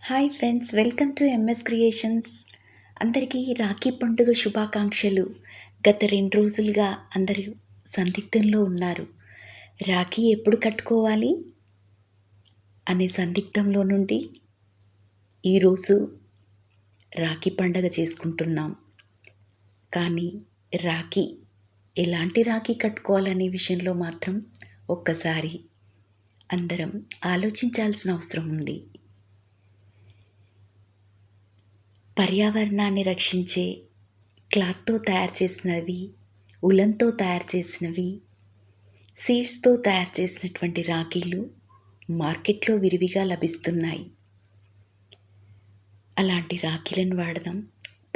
Hi friends, welcome to MS creations. అందరికీ రాఖీ పండుగ శుభాకాంక్షలు. గత 2 రోజులుగా అందరూ సందిగ్ధంలో ఉన్నారు. రాఖీ ఎప్పుడు కట్టుకోవాలి అనే సందిగ్ధంలో నుండి ఈరోజు రాఖీ పండుగ చేసుకుంటున్నాం. కానీ రాఖీ ఎలాంటి రాఖీ కట్టుకోవాలనే విషయంలో మాత్రం ఒక్కసారి అందరం ఆలోచించాల్సిన అవసరం ఉంది. పర్యావరణాన్ని రక్షించే క్లాత్తో తయారు చేసినవి, ఉలన్తో తయారు చేసినవి, సీడ్స్తో తయారు చేసినటువంటి రాఖీలు మార్కెట్లో విరివిగా లభిస్తున్నాయి. అలాంటి రాఖీలను వాడదాం.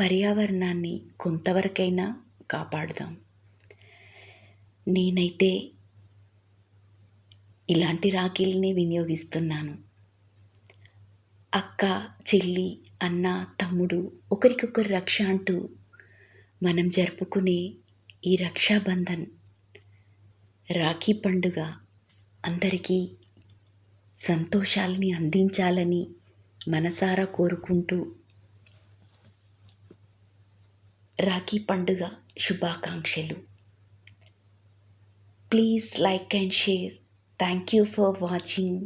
పర్యావరణాన్ని కొంతవరకైనా కాపాడుదాం. నేనైతే ఇలాంటి రాఖీలని వినియోగిస్తున్నాను. అక్క, చెల్లి, అన్న, తమ్ముడు ఒకరికొకరు రక్ష అంటూ మనం జరుపుకునే ఈ రక్షాబంధన్ రాఖీ పండుగ అందరికీ సంతోషాలని అందించాలని మనసారా కోరుకుంటూ రాఖీ పండుగ శుభాకాంక్షలు. Please like and share. Thank you for watching.